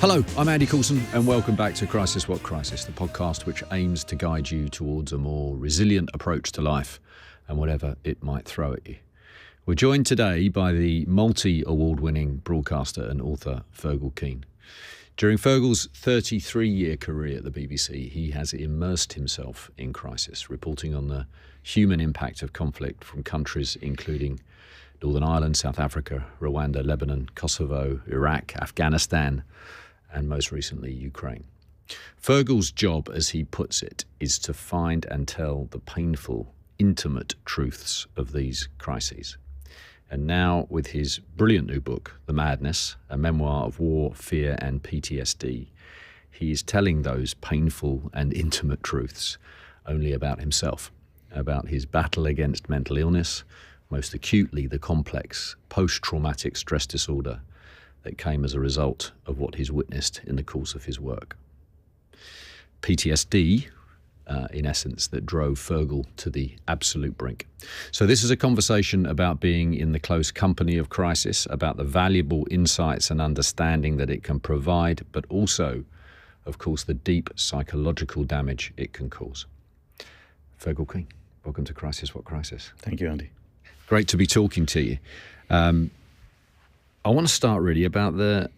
Hello, I'm Andy Coulson, and welcome back to Crisis What Crisis, the podcast which aims to guide you towards a more resilient approach to life and whatever it might throw at you. We're joined today by the multi-award-winning broadcaster and author Fergal Keane. During Fergal's 33-year career at the BBC, he has immersed himself in crisis, reporting on the human impact of conflict from countries including Northern Ireland, South Africa, Rwanda, Lebanon, Kosovo, Iraq, Afghanistan, and most recently Ukraine. Fergal's job, as he puts it, is to find and tell the painful, intimate truths of these crises. And now, with his brilliant new book, The Madness, a memoir of war, fear and PTSD, he is telling those painful and intimate truths only about himself, about his battle against mental illness, most acutely the complex post-traumatic stress disorder that came as a result of what he's witnessed in the course of his work. PTSD, in essence, that drove Fergal to the absolute brink. So this is a conversation about being in the close company of crisis, about the valuable insights and understanding that it can provide, but also, of course, the deep psychological damage it can cause. Fergal Keane, welcome to Crisis What Crisis. Thank you, Andy. Great to be talking to you. I want to start really about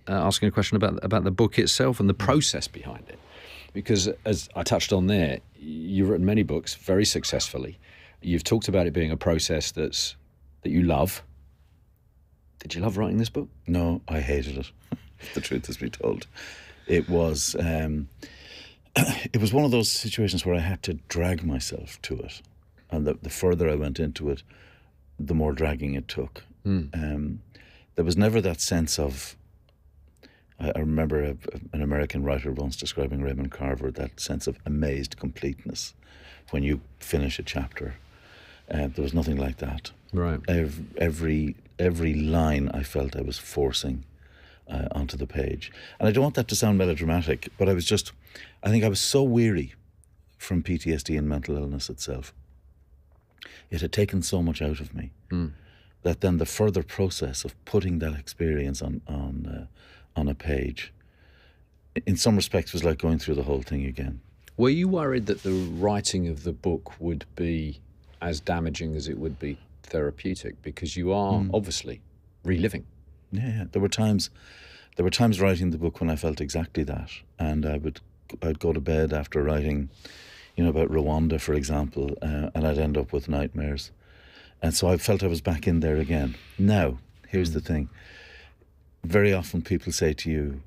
asking a question about the book itself and the process behind it, because as I touched on there, you've written many books very successfully. You've talked about it being a process that you love. Did you love writing this book? No, I hated it. If the truth is be told, it was one of those situations where I had to drag myself to it, and the further I went into it, the more dragging it took. There was never that sense of, I remember an American writer once describing Raymond Carver, that sense of amazed completeness when you finish a chapter. There was nothing like that. Right. Every line I felt I was forcing onto the page. And I don't want that to sound melodramatic, but I think I was so weary from PTSD and mental illness itself. It had taken so much out of me. That then the further process of putting that experience on a page, in some respects, was like going through the whole thing again. Were you worried that the writing of the book would be as damaging as it would be therapeutic? Because you are obviously reliving. Yeah. There were times writing the book when I felt exactly that, and I'd go to bed after writing, about Rwanda, for example, and I'd end up with nightmares. And so I felt I was back in there again. Now, here's the thing. Very often people say to you,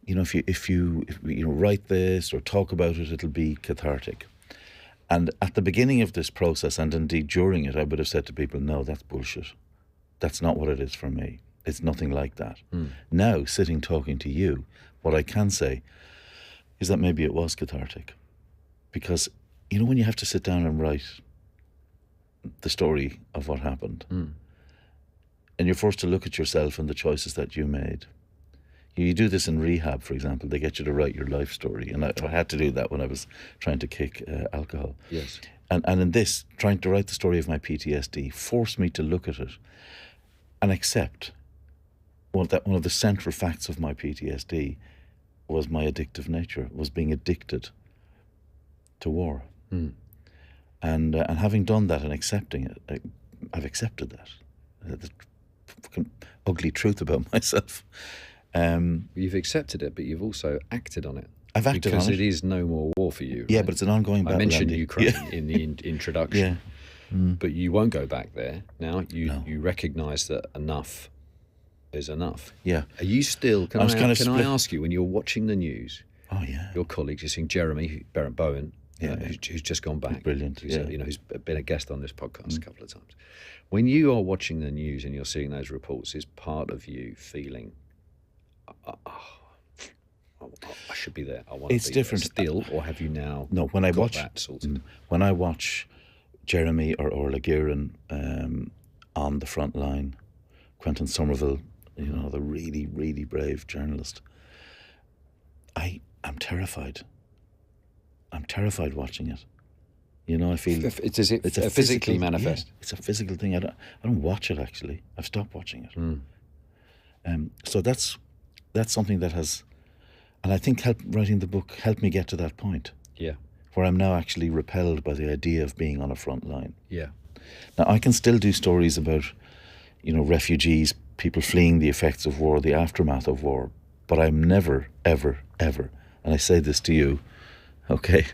if you write this or talk about it, it'll be cathartic. And at the beginning of this process, and indeed during it, I would have said to people, no, that's bullshit. That's not what it is for me. It's nothing like that. Now, sitting talking to you, what I can say is that maybe it was cathartic. Because, when you have to sit down and write the story of what happened, and you're forced to look at yourself and the choices that you made. You do this in rehab, for example. They get you to write your life story, and I had to do that when I was trying to kick alcohol. Yes. And in this, trying to write the story of my PTSD forced me to look at it and accept one of the central facts of my PTSD was my addictive nature, was being addicted to war. And having done that and accepting it, I've accepted that. The fucking ugly truth about myself. You've accepted it, but you've also acted on it. I've acted on it. Because it is no more war for you. Yeah, right? but it's an ongoing battle. I mentioned Andy. Ukraine in the introduction. Yeah. But you won't go back there now. You recognise that enough is enough. Yeah. Are you still... Can I ask you, when you're watching the news, your colleagues, you're seeing Jeremy Bowen, who's just gone back. Brilliant. Who's been a guest on this podcast a couple of times. When you are watching the news and you're seeing those reports, is part of you feeling, I should be there. I want to be different. There still, or have you now? No, when I watch that sorted? When I watch Jeremy or Orla Guerin on the front line, Quentin Somerville, the really, really brave journalist, I'm terrified. I'm terrified watching it. I feel it's as if it's a physically manifest. Yeah, it's a physical thing. I don't watch it actually. I've stopped watching it. So that's that's something that has, and I think writing the book helped me get to that point. Yeah. Where I'm now actually repelled by the idea of being on a front line. Yeah. Now, I can still do stories about, refugees, people fleeing the effects of war, the aftermath of war, but I'm never, ever, ever, and I say this to you, okay,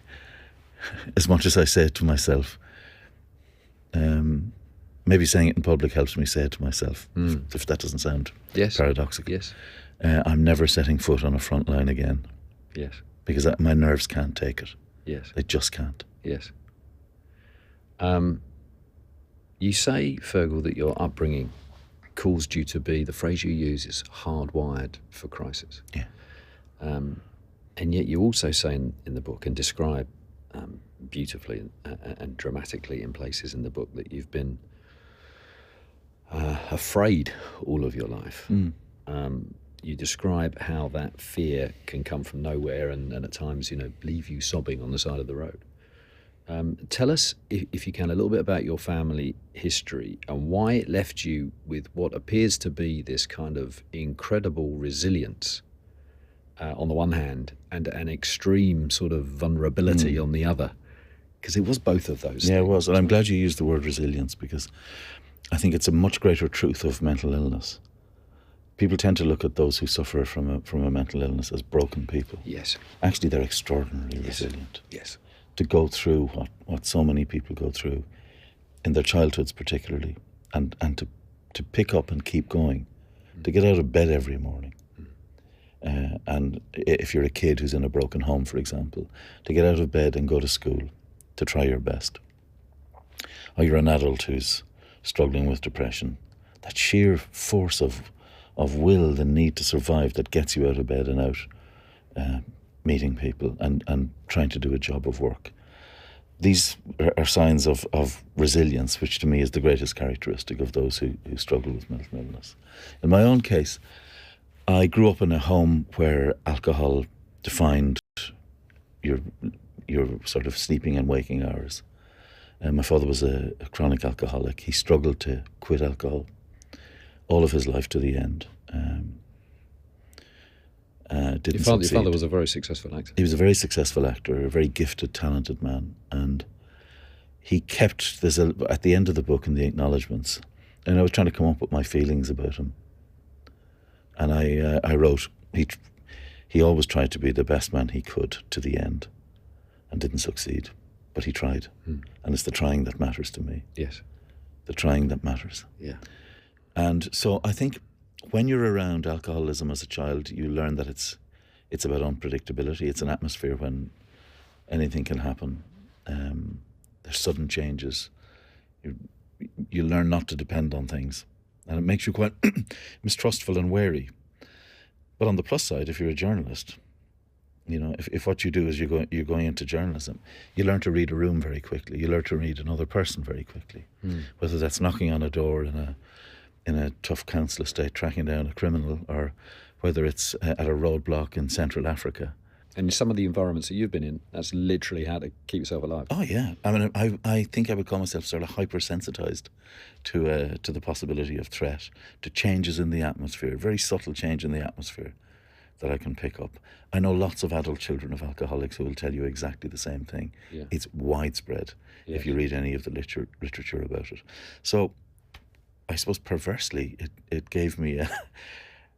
as much as I say it to myself, maybe saying it in public helps me say it to myself, if that doesn't sound paradoxical. Yes. I'm never setting foot on a front line again. Yes. Because my nerves can't take it. Yes. They just can't. Yes. You say, Fergal, that your upbringing caused you to be, the phrase you use is hardwired for crisis. Yeah. And yet you also say in the book and describe beautifully and dramatically in places in the book that you've been afraid all of your life. You describe how that fear can come from nowhere and at times, leave you sobbing on the side of the road. Tell us, if you can, a little bit about your family history and why it left you with what appears to be this kind of incredible resilience on the one hand and an extreme sort of vulnerability on the other. Because it was both of those things. Yeah, it was. And I'm glad you used the word resilience, because I think it's a much greater truth of mental illness. People tend to look at those who suffer from a mental illness as broken people. Yes. Actually, they're extraordinarily resilient. Yes. To go through what so many people go through in their childhoods particularly, and to pick up and keep going, to get out of bed every morning. And if you're a kid who's in a broken home, for example, to get out of bed and go to school, to try your best. Or you're an adult who's struggling with depression. That sheer force of will, the need to survive that gets you out of bed and out meeting people and trying to do a job of work. These are signs of resilience, which to me is the greatest characteristic of those who struggle with mental illness. In my own case, I grew up in a home where alcohol defined your sort of sleeping and waking hours. My father was a chronic alcoholic. He struggled to quit alcohol all of his life to the end. Didn't succeed. Your father was a very successful actor. He was a very successful actor, a very gifted, talented man. And he kept this, at the end of the book in the acknowledgements, and I was trying to come up with my feelings about him. And I wrote, he always tried to be the best man he could to the end and didn't succeed. But he tried. And it's the trying that matters to me. Yes. The trying that matters. Yeah. And so I think when you're around alcoholism as a child, you learn that it's about unpredictability. It's an atmosphere when anything can happen. There's sudden changes. You learn not to depend on things. And it makes you quite mistrustful and wary. But on the plus side, if you're a journalist, if what you do is you're going into journalism, you learn to read a room very quickly. You learn to read another person very quickly. Whether that's knocking on a door in a tough council estate, tracking down a criminal, or whether it's at a roadblock in Central Africa. And in some of the environments that you've been in, that's literally how to keep yourself alive. Oh yeah, I mean, I think I would call myself sort of hypersensitized to the possibility of threat, to changes in the atmosphere, very subtle change in the atmosphere that I can pick up. I know lots of adult children of alcoholics who will tell you exactly the same thing. Yeah. It's widespread if you read any of the literature about it. So I suppose perversely it gave me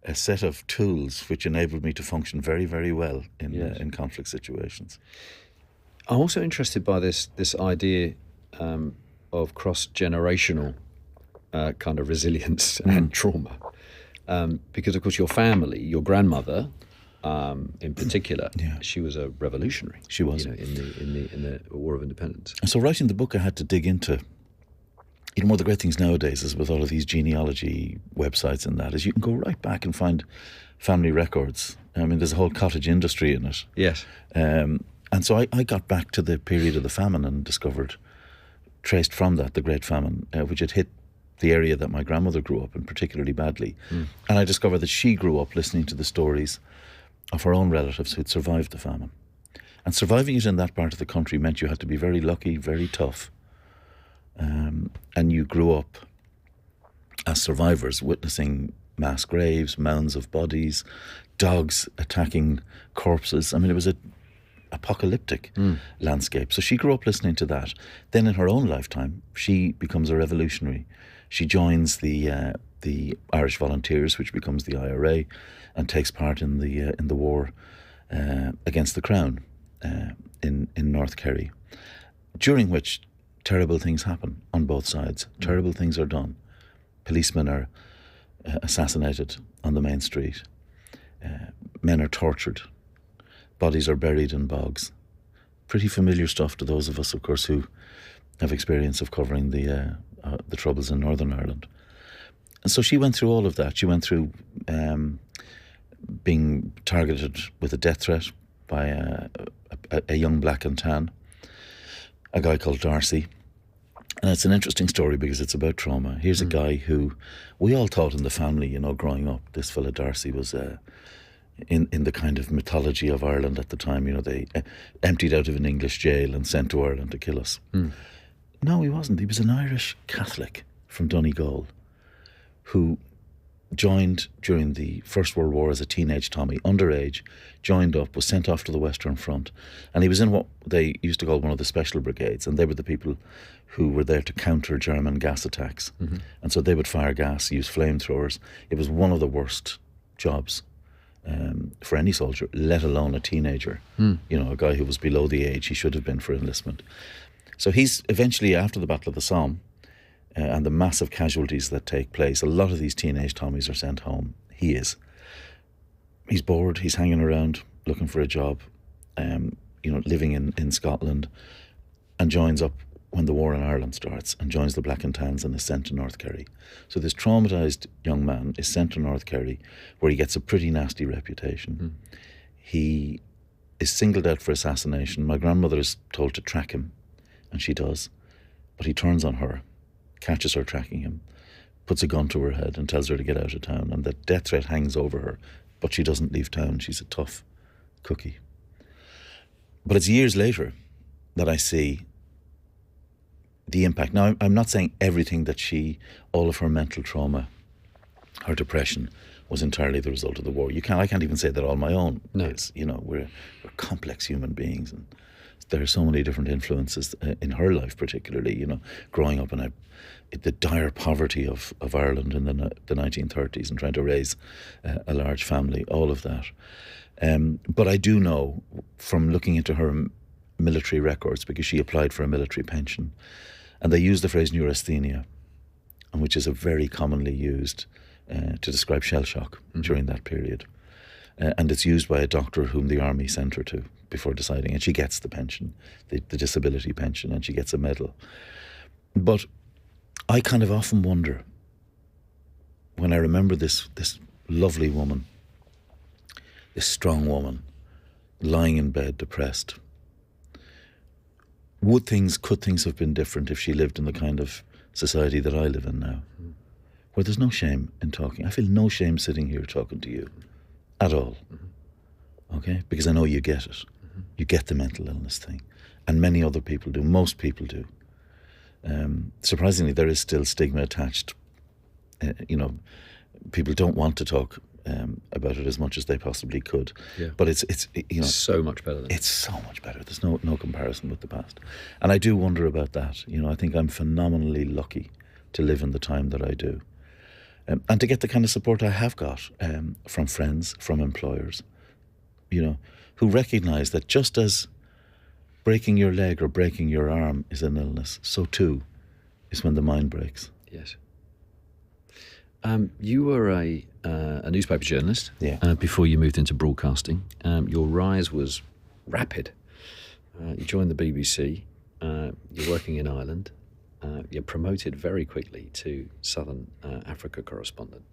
a set of tools which enabled me to function very, very well in conflict situations. I'm also interested by this idea of cross-generational kind of resilience and trauma. Because, of course, your family, your grandmother in particular, she was a revolutionary. She was. In the War of Independence. And so writing the book, I had to dig into... one of the great things nowadays is with all of these genealogy websites and that is you can go right back and find family records. I mean, there's a whole cottage industry in it. Yes. And so I got back to the period of the famine and traced from that, the Great Famine, which had hit the area that my grandmother grew up in particularly badly. And I discovered that she grew up listening to the stories of her own relatives who'd survived the famine. And surviving it in that part of the country meant you had to be very lucky, very tough. And you grew up as survivors witnessing mass graves, mounds of bodies, dogs attacking corpses. I mean, it was a apocalyptic landscape. So she grew up listening to that. Then in her own lifetime, she becomes a revolutionary. She joins the Irish Volunteers, which becomes the IRA, and takes part in the war against the Crown in North Kerry, during which terrible things happen on both sides. Terrible things are done. Policemen are assassinated on the main street. Men are tortured. Bodies are buried in bogs. Pretty familiar stuff to those of us, of course, who have experience of covering the troubles in Northern Ireland. And so she went through all of that. She went through being targeted with a death threat by a young black and tan, a guy called Darcy. And it's an interesting story because it's about trauma. Here's a guy who we all thought in the family, you know, growing up, this fella Darcy was in the kind of mythology of Ireland at the time. You know, they emptied out of an English jail and sent to Ireland to kill us. No, he wasn't. He was an Irish Catholic from Donegal who joined during the First World War as a teenage Tommy, underage, joined up, was sent off to the Western Front, and he was in what they used to call one of the special brigades, and they were the people who were there to counter German gas attacks. And so they would fire gas, use flamethrowers. It was one of the worst jobs for any soldier, let alone a teenager, you know, a guy who was below the age he should have been for enlistment. So he's eventually, after the Battle of the Somme, and the massive casualties that take place, a lot of these teenage Tommies are sent home. He is. He's bored, he's hanging around looking for a job, you know, living in Scotland, and joins up when the war in Ireland starts, and joins the Black and Tans and is sent to North Kerry. So this traumatised young man is sent to North Kerry, where he gets a pretty nasty reputation. He is singled out for assassination. My grandmother is told to track him, and she does, but he turns on her, catches her tracking him, puts a gun to her head and tells her to get out of town, and the death threat hangs over her, but she doesn't leave town. She's a tough cookie. But it's years later that I see the impact. Now, I'm not saying everything that all of her mental trauma, her depression, was entirely the result of the war. I can't even say that all my own is. You know, we're complex human beings, and there are so many different influences in her life, particularly, you know, growing up in the dire poverty of Ireland in the 1930s and trying to raise a large family, all of that. But I do know from looking into her military records, because she applied for a military pension, and they use the phrase neurasthenia, which is a very commonly used to describe shell shock during that period. And it's used by a doctor whom the army sent her to before deciding, and she gets the pension, the disability pension, and she gets a medal. But I kind of often wonder, when I remember this lovely woman, this strong woman, lying in bed depressed, could things have been different if she lived in the kind of society that I live in now, where there's no shame in talking? I feel no shame sitting here talking to you at all, okay? Because I know you get it. You get the mental illness thing, and many other people do. Most people do. Surprisingly, there is still stigma attached. You know, people don't want to talk about it as much as they possibly could. But it's you know, so much better. It's so much better. There's no comparison with the past, and I do wonder about that. You know, I think I'm phenomenally lucky to live in the time that I do, and to get the kind of support I have got from friends, from employers, you know, who recognise that just as breaking your leg or breaking your arm is an illness, so too is when the mind breaks. Yes. You were a newspaper journalist before you moved into broadcasting. Your rise was rapid. You joined the BBC. You're working in Ireland. You're promoted very quickly to Southern Africa correspondent.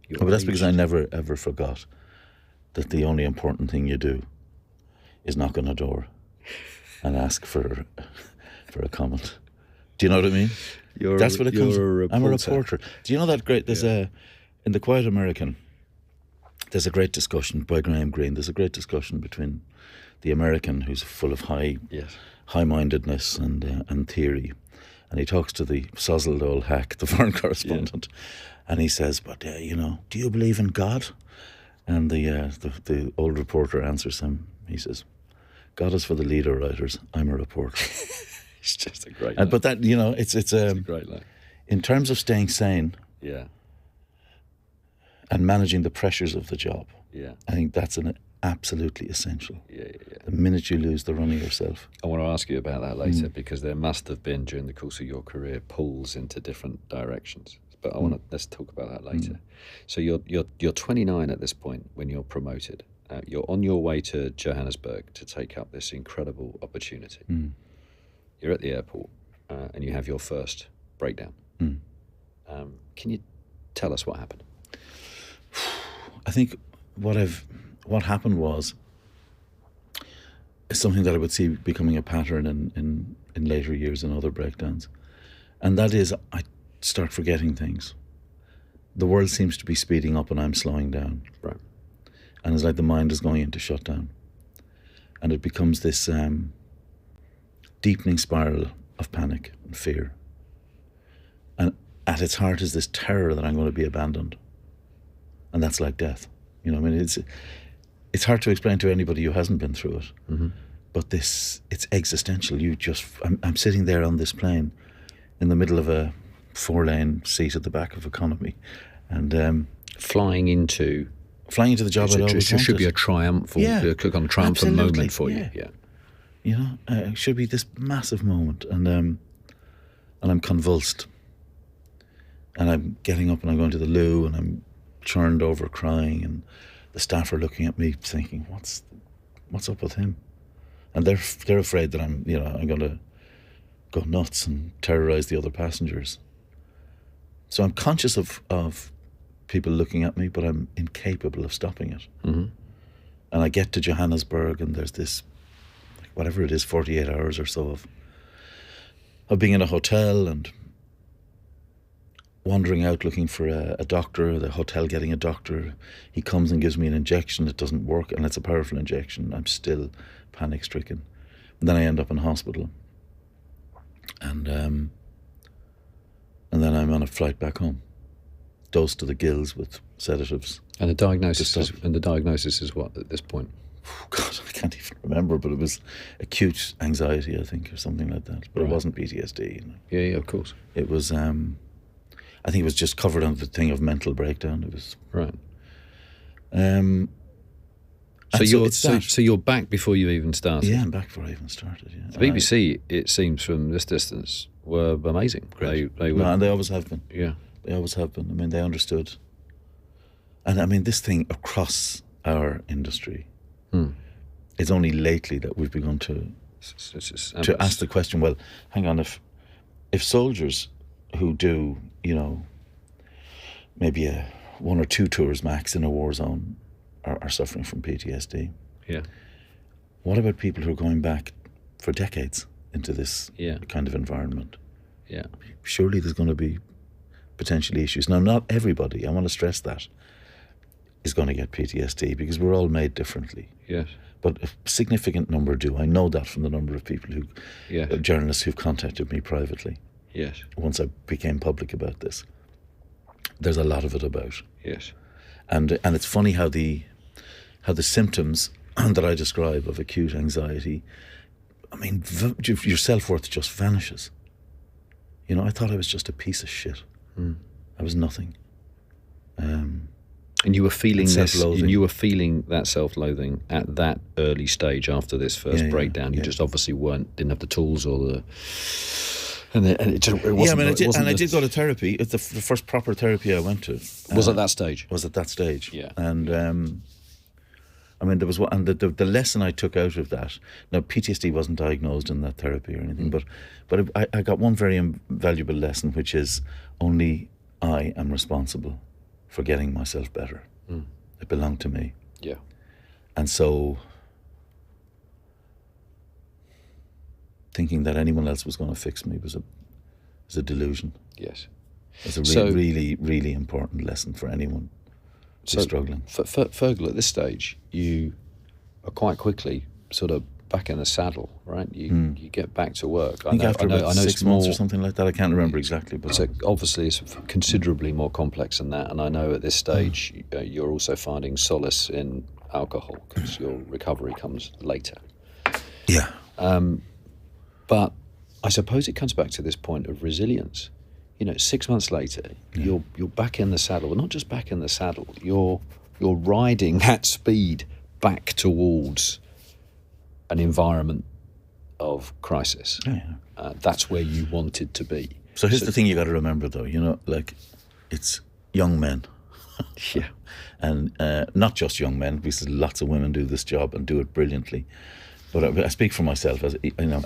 But that's because I never ever forgot that the only important thing you do is knock on a door and ask for a comment. Do you know what I mean? That's what it comes. I'm a reporter. Do you know that great? There's in The Quiet American. There's a great discussion by Graham Greene. There's a great discussion between the American, who's full of high-mindedness and theory, and he talks to the sozzled old hack, the foreign correspondent, And he says, but, do you believe in God? And the old reporter answers him. He says, God is for the leader writers. I'm a reporter. It's just a great line. But that, it's a great line. In terms of staying sane, yeah, and managing the pressures of the job, yeah, I think that's an absolutely essential. Yeah. The minute you lose the run of yourself. I want to ask you about that later, because there must have been, during the course of your career, pulls into different directions. But let's talk about that later. So you're 29 at this point when you're promoted. You're on your way to Johannesburg to take up this incredible opportunity. You're at the airport, and you have your first breakdown. Can you tell us what happened? I think what happened was something that I would see becoming a pattern in later years in other breakdowns. And that is, I start forgetting things. The world seems to be speeding up and I'm slowing down. Right. And it's like the mind is going into shutdown. And it becomes this deepening spiral of panic and fear. And at its heart is this terror that I'm going to be abandoned. And that's like death. It's hard to explain to anybody who hasn't been through it. But it's existential. I'm sitting there on this plane in the middle of a 4-lane seat at the back of economy, and flying into the job I'd always wanted. It should be a triumphant moment for you. Yeah. It should be this massive moment, and I'm convulsed, and I'm getting up and I'm going to the loo, and I'm churned over crying, and the staff are looking at me thinking, what's up with him? And they're afraid that I'm going to go nuts and terrorize the other passengers. So I'm conscious of people looking at me, but I'm incapable of stopping it. And I get to Johannesburg, and there's this, whatever it is, 48 hours or so of being in a hotel and wandering out looking for a doctor, the hotel getting a doctor. He comes and gives me an injection. It doesn't work, and it's a powerful injection. I'm still panic-stricken. And then I end up in hospital. And then I'm on a flight back home, dosed to the gills with sedatives. And the diagnosis is what at this point? Oh God, I can't even remember, but it was acute anxiety, I think, or something like that. But It wasn't PTSD. Yeah, of course. It was. I think it was just covered under the thing of mental breakdown. It was right. So you're back before you even started. Yeah, I'm back before I even started. Yeah. The BBC, it seems from this distance, were amazing. Great. They were, and they always have been. Yeah, they always have been. I mean, they understood. And this thing across our industry, it's only lately that we've begun to ask the question. Well, hang on, if soldiers who do, maybe 1 or 2 tours max in a war zone are suffering from PTSD. Yeah. What about people who are going back for decades into this kind of environment? Yeah. Surely there's going to be potentially issues. Now, not everybody, I want to stress that, is going to get PTSD, because we're all made differently. Yes. But a significant number do. I know that from the number of people journalists who've contacted me privately. Yes. Once I became public about this, there's a lot of it about. Yes. And it's funny how the symptoms that I describe of acute anxiety, I mean, your self-worth just vanishes. I thought I was just a piece of shit. I was nothing. And you were feeling this. And you were feeling that self-loathing at that early stage after this first breakdown. You just obviously didn't have the tools or the. And it wasn't. I did go to therapy. It's the first proper therapy I went to. Was at that stage. Yeah. And there was one, and the lesson I took out of that. Now, PTSD wasn't diagnosed in that therapy or anything, but I got one very valuable lesson, which is only I am responsible for getting myself better. It belonged to me. Yeah. And so, thinking that anyone else was going to fix me was a delusion. Yes. It's a really, really important lesson for anyone who's struggling. Fergal, at this stage, you are quite quickly sort of back in the saddle, right? You get back to work. I think after about 6 months or something like that. I can't remember exactly, but obviously it's considerably more complex than that. And I know at this stage you're also finding solace in alcohol because your recovery comes later. Yeah. But I suppose it comes back to this point of resilience. 6 months later, you're back in the saddle. But not just back in the saddle. You're riding that speed back towards an environment of crisis. That's where you wanted to be. So here's the thing you got to remember, though. It's young men. Yeah. And not just young men, because lots of women do this job and do it brilliantly. But I speak for myself as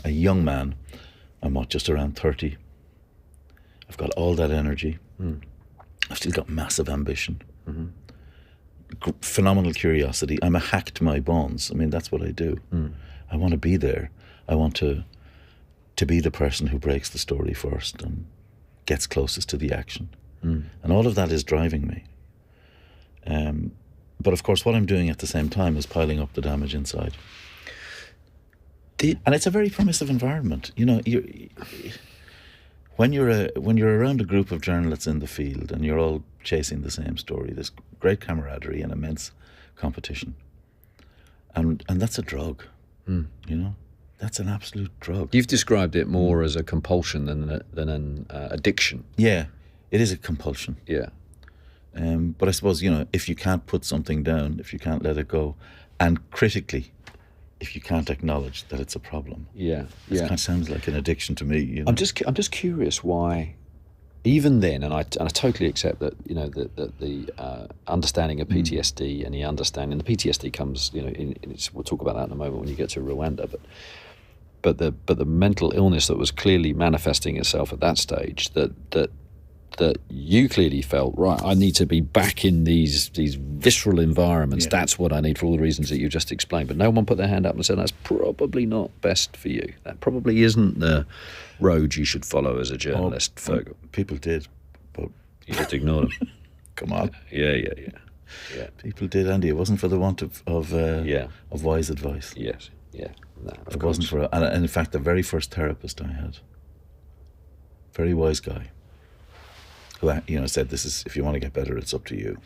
a young man. I'm just around 30. I've got all that energy. I've still got massive ambition. Phenomenal curiosity. I'm a hack to my bones. I mean, that's what I do. I want to be there. I want to be the person who breaks the story first and gets closest to the action. And all of that is driving me. But of course, what I'm doing at the same time is piling up the damage inside. And it's a very permissive environment. When you're around a group of journalists in the field and you're all chasing the same story, there's great camaraderie and immense competition. And that's a drug. That's an absolute drug. You've described it more as a compulsion than an addiction. Yeah, it is a compulsion. Yeah. But I suppose, if you can't put something down, if you can't let it go, and critically, if you can't acknowledge that it's a problem. Yeah. It kind of sounds like an addiction to me. I'm just curious why, even then, and I totally accept that, the understanding of PTSD and the understanding, the PTSD comes, we'll talk about that in a moment when you get to Rwanda, but the mental illness that was clearly manifesting itself at that stage, that you clearly felt, right, I need to be back in these visceral environments. That's what I need for all the reasons that you just explained. But no one put their hand up and said, that's probably not best for you. That probably isn't the road you should follow as a journalist, Fergal. People did, but you just ignored them. Come on. Yeah. People did, Andy. It wasn't for the want of wise advice. Yes, yeah. No, it wasn't for, and in fact, the very first therapist I had, very wise guy, who said, "This is, if you want to get better, it's up to you."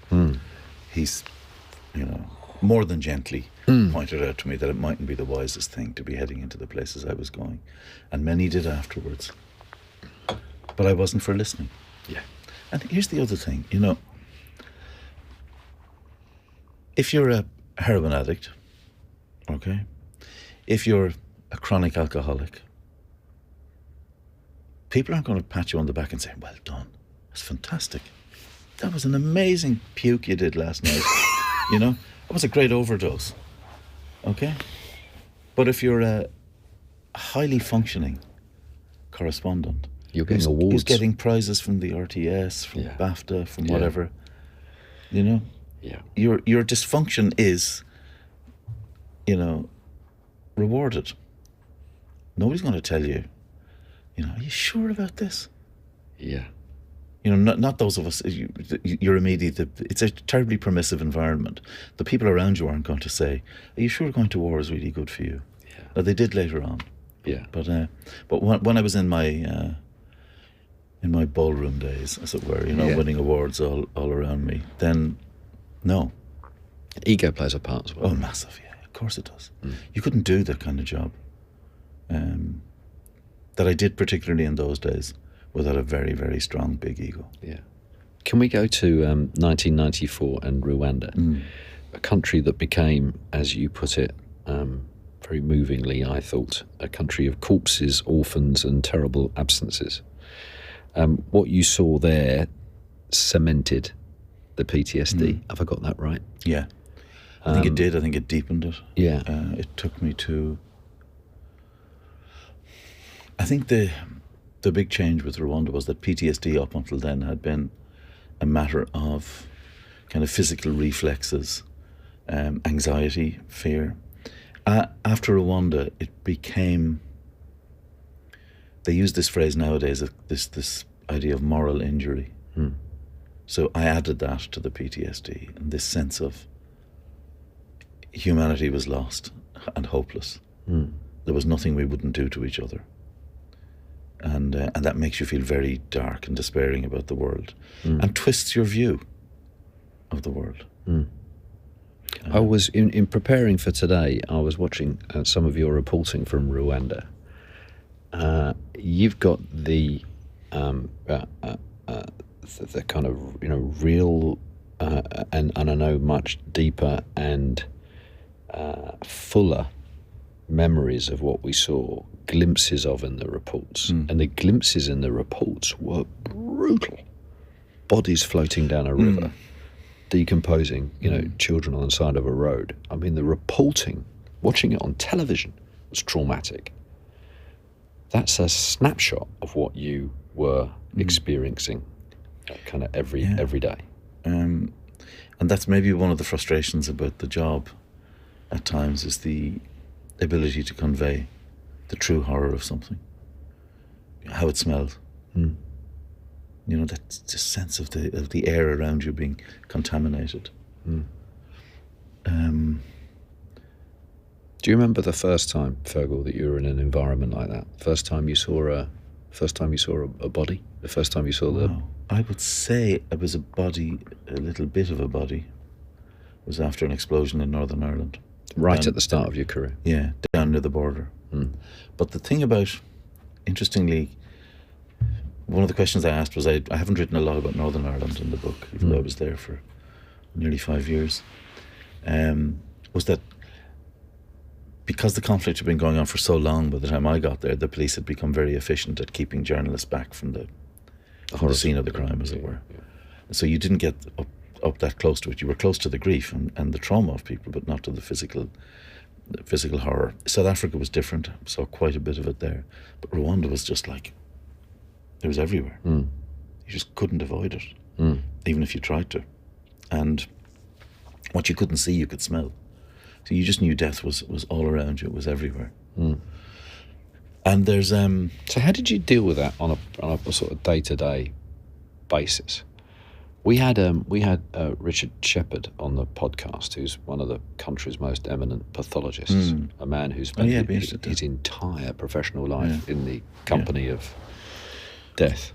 He's, more than gently pointed out to me that it mightn't be the wisest thing to be heading into the places I was going, and many did afterwards. But I wasn't for listening. Yeah. And here's the other thing, if you're a heroin addict, okay, if you're a chronic alcoholic, people aren't going to pat you on the back and say, "Well done. That's fantastic. That was an amazing puke you did last night." That was a great overdose. Okay? But if you're a highly functioning correspondent, you're getting awards. Who's getting prizes from the RTS, from BAFTA, from whatever, your dysfunction is, rewarded. Nobody's going to tell you, are you sure about this? Yeah. Not those of us, you're immediate. It's a terribly permissive environment. The people around you aren't going to say, "Are you sure going to war is really good for you?" Yeah. Now, they did later on. Yeah. But when I was in my ballroom days, as it were, winning awards all around me, then no. Ego plays a part as well. Oh, massive, yeah. Of course it does. You couldn't do that kind of job that I did, particularly in those days, without a very, very strong, big ego. Yeah. Can we go to 1994 and Rwanda, a country that became, as you put it, very movingly, I thought, a country of corpses, orphans, and terrible absences. What you saw there cemented the PTSD. Have I got that right? Yeah. I think it did. I think it deepened it. Yeah. It took me to... I think the big change with Rwanda was that PTSD up until then had been a matter of kind of physical reflexes, anxiety, fear. After Rwanda, it became... They use this phrase nowadays, this idea of moral injury. So I added that to the PTSD, and this sense of humanity was lost and hopeless. There was nothing we wouldn't do to each other. And that makes you feel very dark and despairing about the world, and twists your view of the world. I was in preparing for today. I was watching some of your reporting from Rwanda. You've got the kind of real and I know much deeper and fuller memories of what we saw, glimpses of in the reports, and the glimpses in the reports were brutal. Bodies floating down a river. Decomposing, children on the side of a road. I mean, the reporting, watching it on television, was traumatic. That's a snapshot of what you were experiencing, kind of every day. And that's maybe one of the frustrations about the job. At times, is the ability to convey the true horror of something, how it smelled. That just sense of the air around you being contaminated. Do you remember the first time, Fergal, that you were in an environment like that? First time you saw a body? The first time you saw I would say it was a body, a little bit of a body. It was after an explosion in Northern Ireland. Right at the start of your career? Yeah, down near the border. But the thing about, interestingly, one of the questions I asked was, I haven't written a lot about Northern Ireland in the book, even though I was there for nearly 5 years, was that because the conflict had been going on for so long, by the time I got there, the police had become very efficient at keeping journalists back from the scene of the crime, as it were. So you didn't get up that close to it. You were close to the grief and the trauma of people, but not to the physical horror. South Africa was different. Saw quite a bit of it there. But Rwanda was just like, it was everywhere. You just couldn't avoid it, even if you tried to. And what you couldn't see, you could smell. So you just knew death was all around you. It was everywhere. And there's So how did you deal with that on a sort of day-to-day basis? We had Richard Shepherd on the podcast, who's one of the country's most eminent pathologists, a man who's spent his entire professional life in the company of death.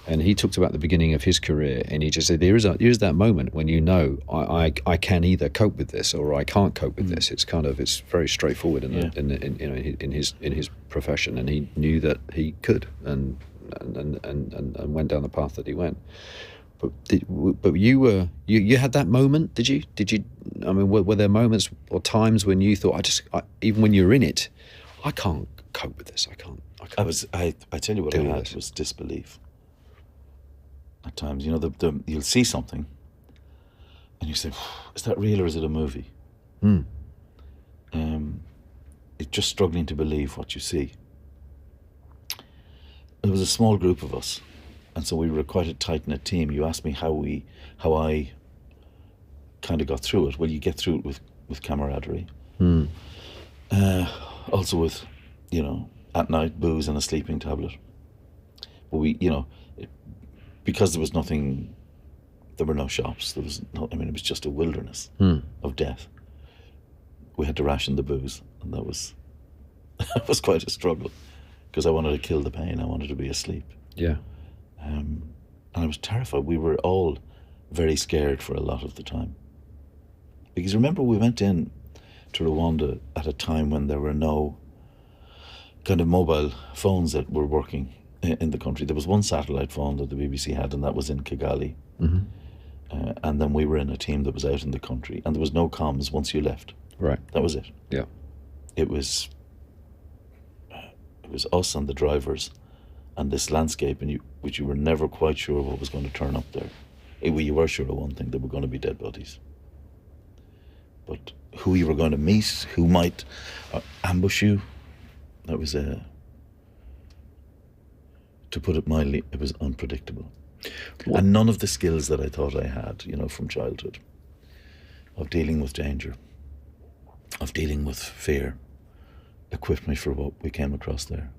And he talked about the beginning of his career, and he just said there is that moment when I can either cope with this or I can't cope with this. It's very straightforward in his profession, and he knew that he could and went down the path that he went. But you had that moment, did you? I mean, were there moments or times when you thought, even when you're in it, I can't cope with this. I can't. I tell you what I had was disbelief. At times, you'll see something, and you say, "Is that real or is it a movie?" It's just struggling to believe what you see. It was a small group of us, and so we were quite a tight-knit team. You asked me how I kind of got through it. Well, you get through it with camaraderie. Also with, at night, booze and a sleeping tablet. But because there was nothing, there were no shops. It was just a wilderness of death. We had to ration the booze, and that was quite a struggle, because I wanted to kill the pain. I wanted to be asleep. Yeah. And I was terrified. We were all very scared for a lot of the time. Because remember, we went in to Rwanda at a time when there were no kind of mobile phones that were working in the country. There was one satellite phone that the BBC had, and that was in Kigali. And then we were in a team that was out in the country, and there was no comms once you left. Right. That was it. Yeah. It was us and the drivers and this landscape, which you were never quite sure what was going to turn up there. You were sure of one thing: there were going to be dead bodies. But who you were going to meet, who might ambush you, that was to put it mildly, it was unpredictable. And none of the skills that I thought I had, from childhood, of dealing with danger, of dealing with fear, equipped me for what we came across there.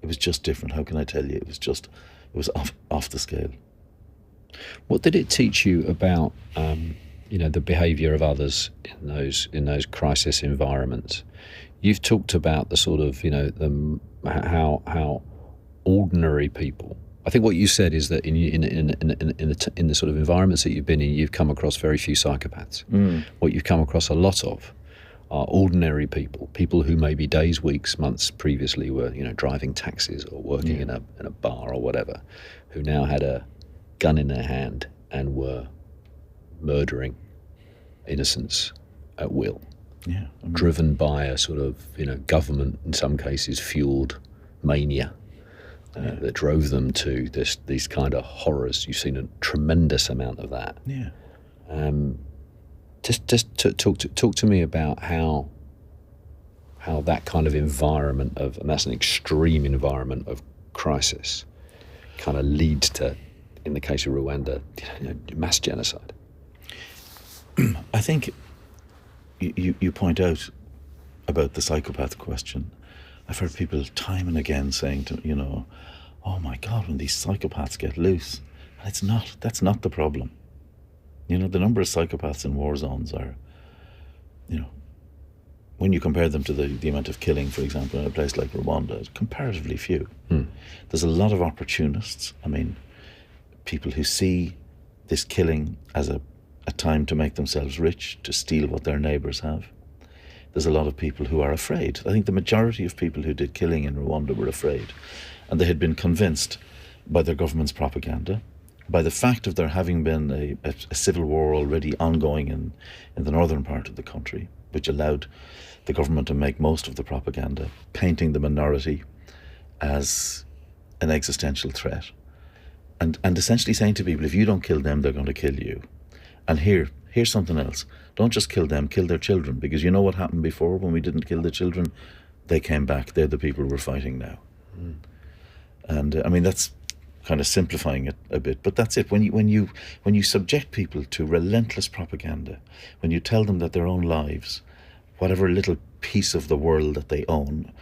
It was just different. How can I tell you? It was off the scale. What did it teach you about the behaviour of others in those crisis environments. You've talked about the sort of how ordinary people. I think what you said is that in the sort of environments that you've been in, you've come across very few psychopaths. What you've come across a lot of are ordinary people who maybe days, weeks, months previously were driving taxis or working in a bar or whatever, who now had a gun in their hand and were murdering innocents at will. Yeah, driven by a sort of government, in some cases fueled mania that drove them to these kind of horrors. You've seen a tremendous amount of that. Yeah. Just talk to me about how that kind of environment and that's an extreme environment of crisis, kind of leads to, in the case of Rwanda, mass genocide. I think you point out about the psychopath question. I've heard people time and again saying to oh my God, when these psychopaths get loose, that's not the problem. The number of psychopaths in war zones are, when you compare them to the amount of killing, for example, in a place like Rwanda, comparatively few. There's a lot of opportunists. I mean, people who see this killing as a time to make themselves rich, to steal what their neighbours have. There's a lot of people who are afraid. I think the majority of people who did killing in Rwanda were afraid. And they had been convinced by their government's propaganda, by the fact of there having been a civil war already ongoing in the northern part of the country, which allowed the government to make most of the propaganda, painting the minority as an existential threat. And essentially saying to people, if you don't kill them, they're going to kill you. And here's something else. Don't just kill them, kill their children. Because you know what happened before when we didn't kill the children? They came back. They're the people we're fighting now. And I mean, that's kind of simplifying it a bit, but that's it. When you subject people to relentless propaganda, when you tell them that their own lives, whatever little piece of the world that they own,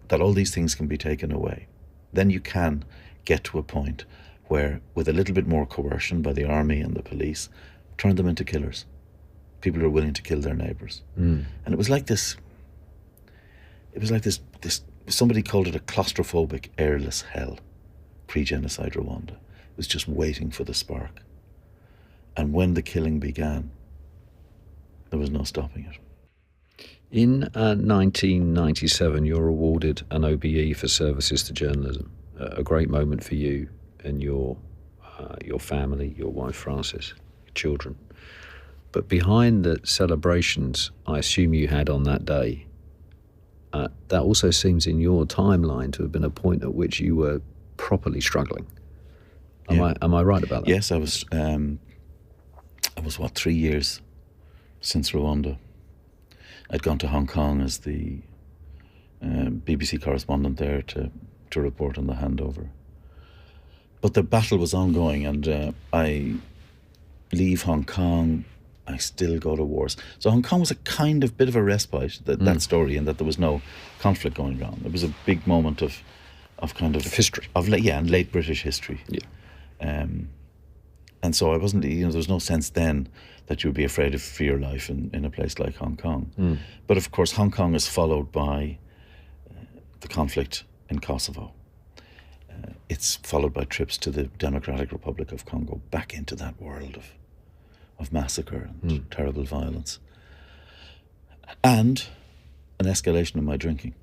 that all these things can be taken away, then you can get to a point where, with a little bit more coercion by the army and the police, turn them into killers. People who are willing to kill their neighbours. And it was like this. Somebody called it a claustrophobic, airless hell. Pre-genocide Rwanda. It was just waiting for the spark. And when the killing began, there was no stopping it. In 1997, you're awarded an OBE for services to journalism. A great moment for you and your family, your wife Frances, your children. But behind the celebrations I assume you had on that day, that also seems in your timeline to have been a point at which you were properly struggling. Am I right about that? Yes, I was 3 years since Rwanda. I'd gone to Hong Kong as the BBC correspondent there to report on the handover. But the battle was ongoing, and I leave Hong Kong. I still go to wars. So Hong Kong was a kind of bit of a respite, that story, in that there was no conflict going on. It was a big moment of kind of history, and late British history. And so I wasn't, there was no sense then that you would be afraid for your life in a place like Hong Kong. But of course, Hong Kong is followed by the conflict in Kosovo. It's followed by trips to the Democratic Republic of Congo, back into that world of massacre and terrible violence, and an escalation of my drinking.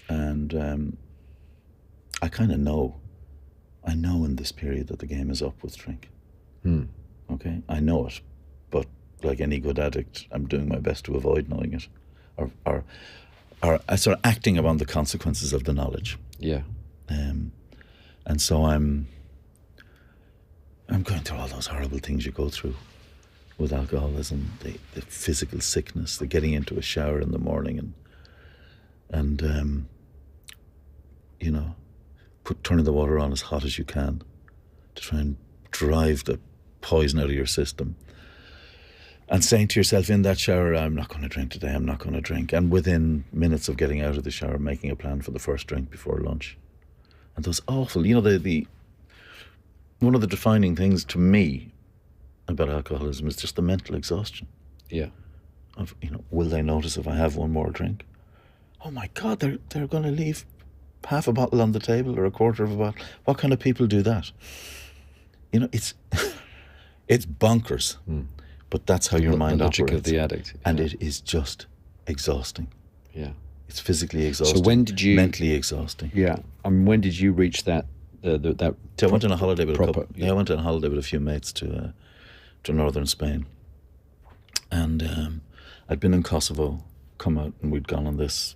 And I kind of know in this period that the game is up with drink. Okay, I know it, but like any good addict, I'm doing my best to avoid knowing it, or sort of acting upon the consequences of the knowledge. Yeah. And so I'm going through all those horrible things you go through with alcoholism, the physical sickness, the getting into a shower in the morning and turning the water on as hot as you can to try and drive the poison out of your system. And saying to yourself in that shower, I'm not going to drink today, I'm not going to drink. And within minutes of getting out of the shower, making a plan for the first drink before lunch. And those awful, one of the defining things to me about alcoholism is just the mental exhaustion. Yeah. Of, will they notice if I have one more drink? Oh my God, they're going to leave half a bottle on the table or a quarter of a bottle. What kind of people do that? It's it's bonkers, but that's how your mind operates. The logic of the addict. And it is just exhausting. Yeah. It's physically exhausting. So when did you... Mentally exhausting. Yeah. when did you reach that... I went on a holiday with I went on a holiday with a few mates to northern Spain. And I'd been in Kosovo, come out, and we'd gone on this...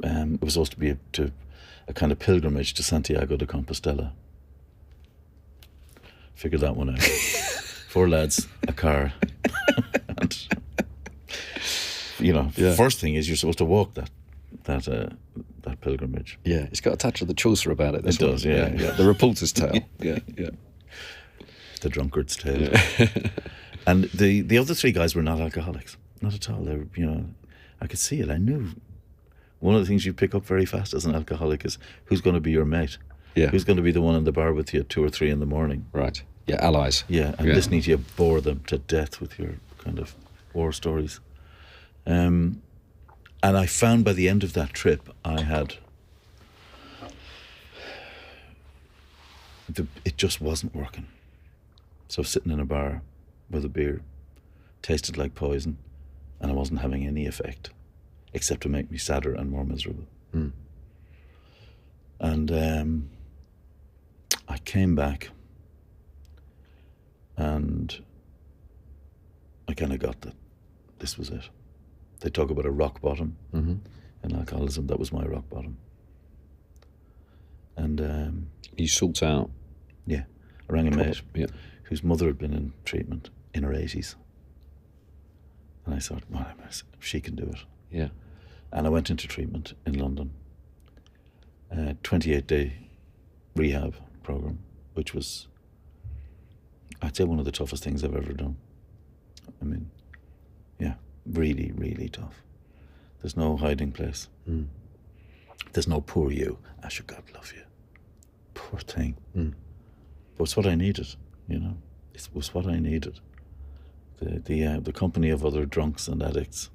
it was supposed to be a kind of pilgrimage to Santiago de Compostela. Figure that one out. 4 lads, a car. And, first thing is you're supposed to walk that pilgrimage. Yeah, it's got a touch of the Chaucer about it. It does, yeah. The reporter's tale. Yeah. The drunkard's tale. Yeah. And the other 3 guys were not alcoholics. Not at all. They were, I could see it. I knew. One of the things you pick up very fast as an alcoholic is who's going to be your mate. Yeah. Who's going to be the one in the bar with you at 2 or 3 in the morning. Right. Yeah, allies. Yeah, and listening to you bore them to death with your kind of war stories. And I found by the end of that trip, it just wasn't working. So I was sitting in a bar with a beer, tasted like poison, and I wasn't having any effect, except to make me sadder and more miserable. And I came back, and I kind of got that this was it. They talk about a rock bottom in alcoholism. That was my rock bottom. And you sought out. Yeah, I rang a mate whose mother had been in treatment in her 80s, and I thought, well, she can do it. Yeah. And I went into treatment in London, 28-day rehab program, which was, I'd say, one of the toughest things I've ever done. I mean, yeah, really, really tough. There's no hiding place. There's no poor you. Should God love you. Poor thing. But it's what I needed, It was what I needed. The company of other drunks and addicts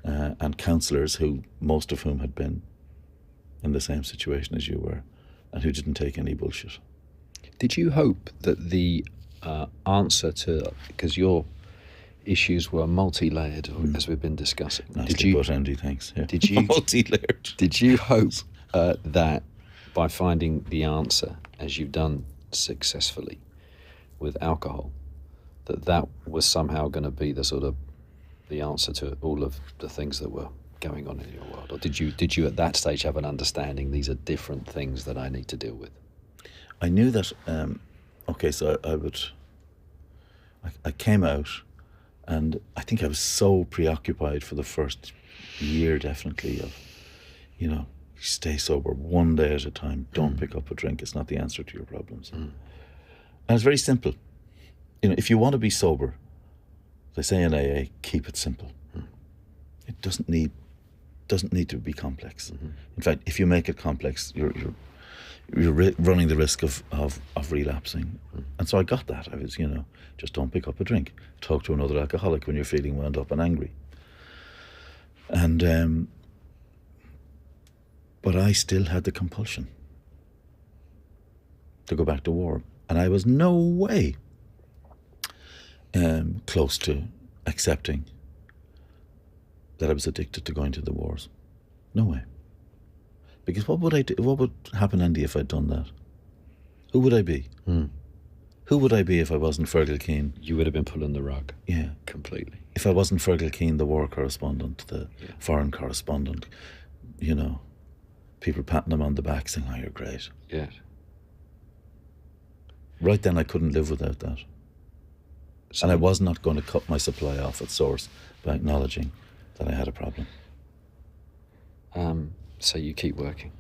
and counsellors, who most of whom had been in the same situation as you were, and who didn't take any bullshit. Did you hope that the answer to, because your issues were multi-layered, as we've been discussing. Nicely put, Andy, thanks. Yeah. Did you multi-layered? Did you hope that by finding the answer, as you've done successfully with alcohol, that was somehow going to be the answer to all of the things that were going on in your world? Or did you at that stage have an understanding these are different things that I need to deal with? I knew that. So I came out, and I think I was so preoccupied for the first year, definitely, of, stay sober one day at a time. Don't pick up a drink. It's not the answer to your problems. And it's very simple. If you want to be sober, they say in AA, keep it simple. It doesn't need to be complex. In fact, if you make it complex, you're running the risk of relapsing. And so I got that. I was, just don't pick up a drink. Talk to another alcoholic when you're feeling wound up and angry. And but I still had the compulsion to go back to war, and I was no way close to accepting that I was addicted to going to the wars. No way. Because what would I do? What would happen, Andy, if I'd done that? Who would I be? Who would I be if I wasn't Fergal Keane? You would have been pulling the rug. Yeah. Completely. If I wasn't Fergal Keane, the war correspondent, the foreign correspondent, people patting him on the back saying, oh, you're great. Yeah. Right then I couldn't live without that. So, and I was not going to cut my supply off at source by acknowledging that I had a problem. So you keep working.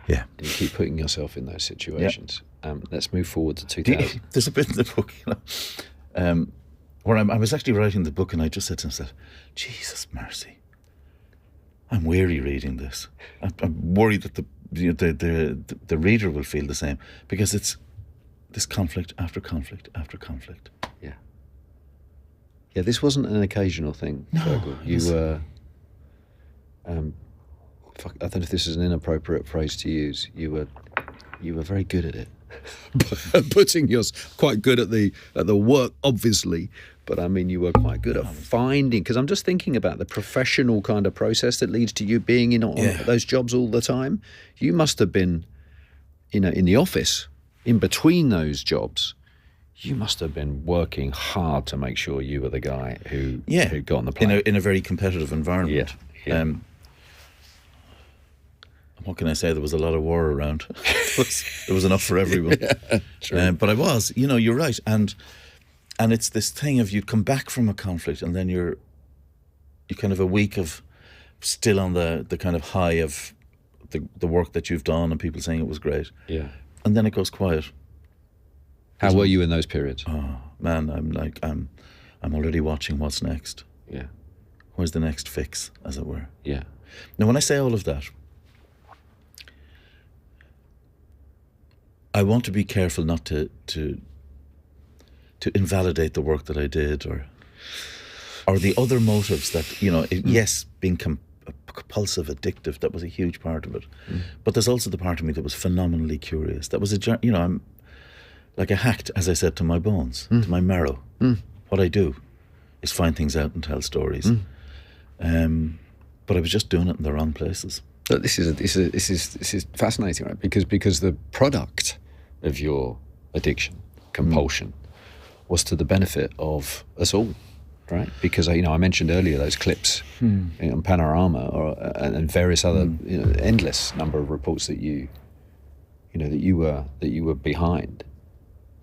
Yeah. And you keep putting yourself in those situations. Yeah. Let's move forward to 2000. There's a bit in the book, where I was actually writing the book, and I just said to myself, Jesus mercy, I'm weary reading this. I'm worried that the reader will feel the same, because it's this conflict after conflict after conflict. Yeah. Yeah, this wasn't an occasional thing, No, Fergal. it was- You were, I don't know if this is an inappropriate phrase to use. You were very good at it. Putting yourself quite good at the work, obviously, but I mean, you were quite good at finding. Because I'm just thinking about the professional kind of process that leads to you being in on those jobs all the time. You must have been, in the office, in between those jobs. You must have been working hard to make sure you were the guy who got on the plane. in a very competitive environment. Yeah. What can I say? There was a lot of war around. There was enough for everyone. True. But I was, you're right. And it's this thing of you come back from a conflict and then you're kind of a week of still on the kind of high of the work that you've done and people saying it was great. Yeah. And then it goes quiet. How were you in those periods? Oh man, I'm already watching what's next. Yeah. Where's the next fix, as it were? Yeah. Now, when I say all of that, I want to be careful not to invalidate the work that I did or the other motives that, yes, being compulsive, addictive, that was a huge part of it. But there's also the part of me that was phenomenally curious. That was I'm like a hacked, as I said, to my bones, to my marrow. What I do is find things out and tell stories. But I was just doing it in the wrong places. But this is fascinating, right? Because the product of your addiction, compulsion, was to the benefit of us all, right? Because I mentioned earlier those clips on Panorama and various other endless number of reports that you were behind.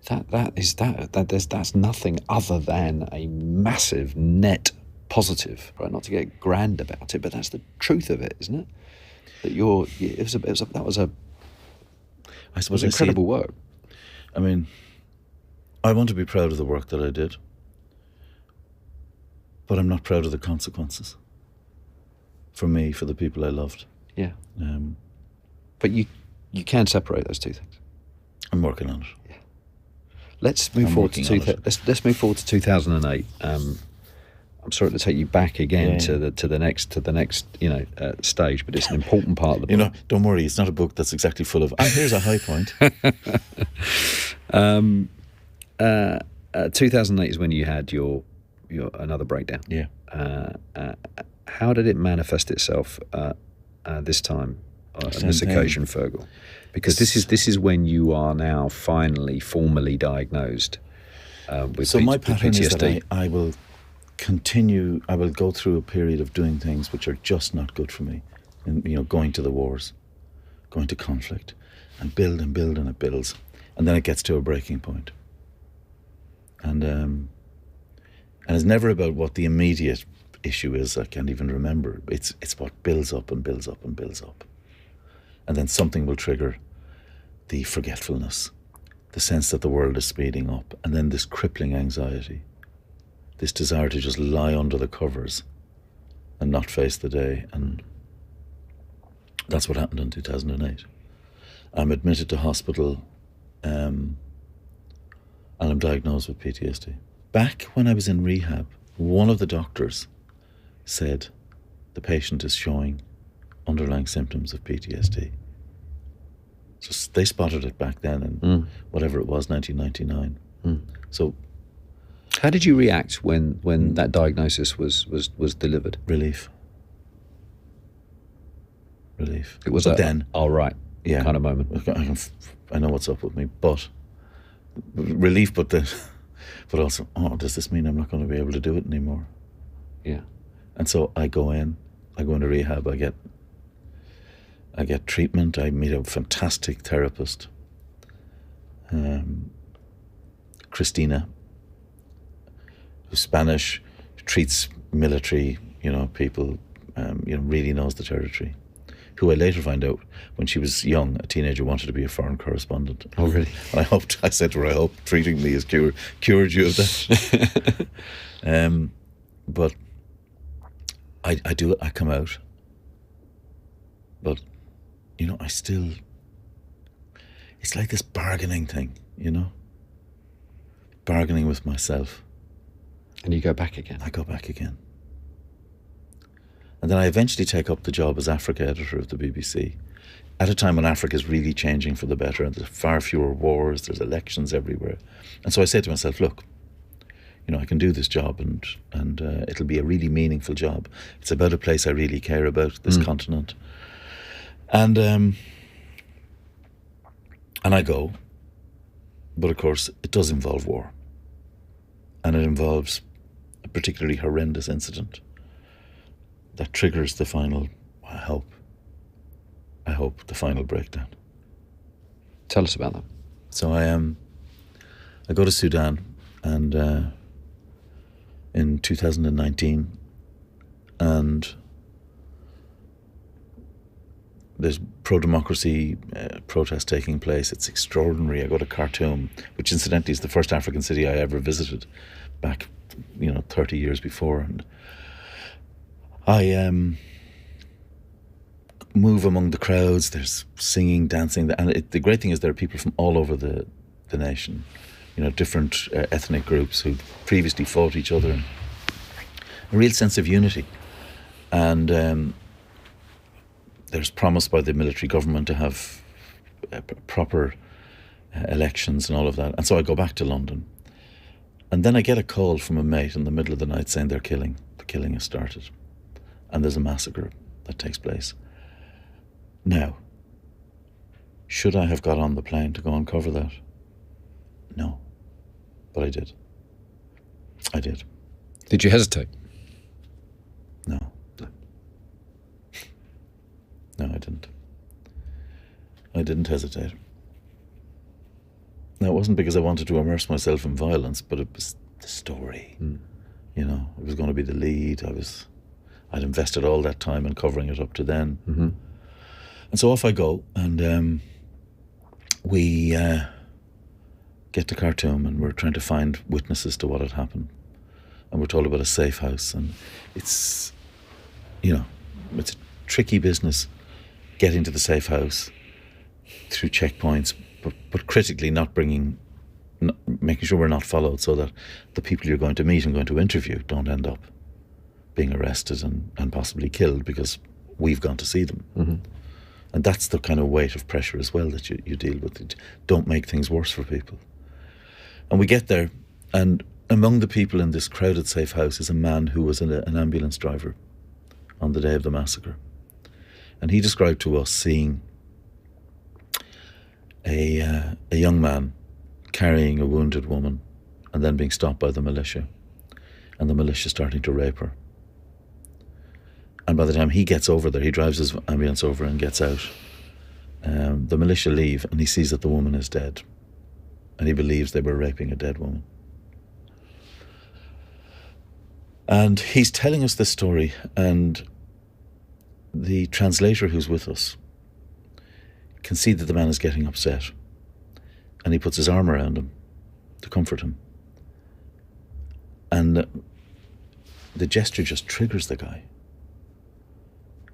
That's nothing other than a massive net positive, right? Not to get grand about it, but that's the truth of it, isn't it? That was I suppose incredible work. I mean, I want to be proud of the work that I did, but I'm not proud of the consequences. For me, for the people I loved. Yeah. But you can separate those two things. I'm working on it. Yeah. Let's move forward to let's move forward to 2008. I'm sorry to take you back again to the next stage, but it's an important part of the book. Don't worry, it's not a book that's exactly full of. Here's a high point. 2008 is when you had your another breakdown. Yeah. How did it manifest itself this time on this occasion, Fergal? Because this is when you are now finally formally diagnosed with my pattern PTSD. Is that I will continue. I will go through a period of doing things which are just not good for me, and going to the wars, going to conflict, and build and it builds, and then it gets to a breaking point. And it's never about what the immediate issue is. I can't even remember. It's what builds up and builds up and builds up, and then something will trigger the forgetfulness, the sense that the world is speeding up, and then this crippling anxiety, this desire to just lie under the covers and not face the day. And that's what happened in 2008. I'm admitted to hospital and I'm diagnosed with PTSD. Back when I was in rehab, one of the doctors said the patient is showing underlying symptoms of PTSD. So they spotted it back then in whatever it was, 1999. So how did you react when that diagnosis was delivered? Relief. It was then all right, kind of moment. I know what's up with me, but relief. But also, does this mean I'm not going to be able to do it anymore? Yeah. And so I go into rehab. I get treatment. I meet a fantastic therapist, Christina, who's Spanish, treats military, people, really knows the territory. Who I later find out, when she was young, a teenager, wanted to be a foreign correspondent. Oh, really? And I said to her, I hope treating me has cured you of that. But I do it. I come out, but I still. It's like this bargaining thing, bargaining with myself. And you go back again? I go back again. And then I eventually take up the job as Africa editor of the BBC, at a time when Africa is really changing for the better, and there's far fewer wars, there's elections everywhere. And so I say to myself, look, I can do this job, and it'll be a really meaningful job. It's about a place I really care about, this continent. And I go, but of course it does involve war, and it involves a particularly horrendous incident that triggers the final, I hope, the final breakdown. Tell us about that. So I go to Sudan, and in 2019, and there's pro-democracy protest taking place. It's extraordinary. I go to Khartoum, which incidentally is the first African city I ever visited back, 30 years before. And I move among the crowds. There's singing, dancing. And the great thing is there are people from all over the nation, different ethnic groups who previously fought each other. A real sense of unity. And there's promise by the military government to have proper elections and all of that. And so I go back to London. And then I get a call from a mate in the middle of the night saying the killing has started. And there's a massacre that takes place. Now, should I have got on the plane to go and cover that? No. But I did. Did you hesitate? No, I didn't. I didn't hesitate. Now, it wasn't because I wanted to immerse myself in violence, but it was the story. It was going to be the lead. I'd invested all that time in covering it up to then. Mm-hmm. And so off I go, and we get to Khartoum, and we're trying to find witnesses to what had happened. And we're told about a safe house, and it's a tricky business getting to the safe house through checkpoints, but critically making sure we're not followed, so that the people you're going to meet and going to interview don't end up being arrested and possibly killed because we've gone to see them. Mm-hmm. And that's the kind of weight of pressure as well that you deal with. Don't make things worse for people. And we get there, and among the people in this crowded safe house is a man who was an ambulance driver on the day of the massacre. And he described to us seeing a young man carrying a wounded woman and then being stopped by the militia, and the militia starting to rape her. And by the time he gets over there, he drives his ambulance over and gets out. The militia leave, and he sees that the woman is dead. And he believes they were raping a dead woman. And he's telling us this story, and the translator who's with us can see that the man is getting upset. And he puts his arm around him to comfort him. And the gesture just triggers the guy.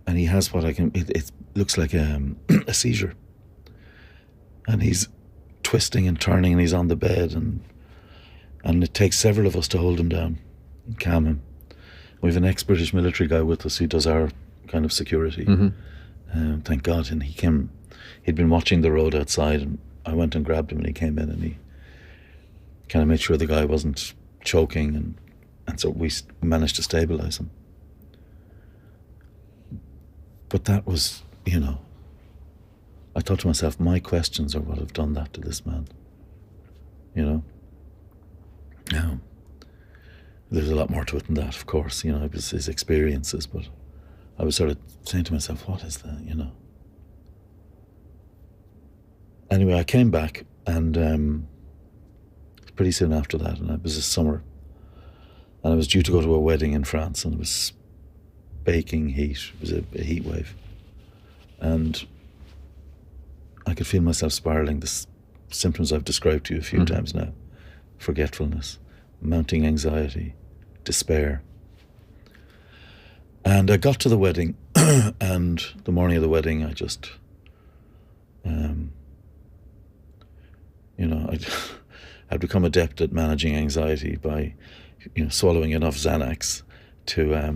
And he has it looks like a seizure. And he's twisting and turning, and he's on the bed, and it takes several of us to hold him down and calm him. We have an ex-British military guy with us who does our kind of security. Mm-hmm. Thank God. And he'd been watching the road outside, and I went and grabbed him, and he came in, and he kind of made sure the guy wasn't choking, and so we managed to stabilise him. But that was, I thought to myself, my questions are what have done that to this man. Now, there's a lot more to it than that, of course. It was his experiences, but I was sort of saying to myself, what is that, Anyway, I came back, and pretty soon after that, and it was a summer, and I was due to go to a wedding in France, and it was baking heat. It was a heat wave, and I could feel myself spiralling. The symptoms I've described to you a few times now: forgetfulness, mounting anxiety, despair. And I got to the wedding, and the morning of the wedding, I just, I'd become adept at managing anxiety by, swallowing enough Xanax to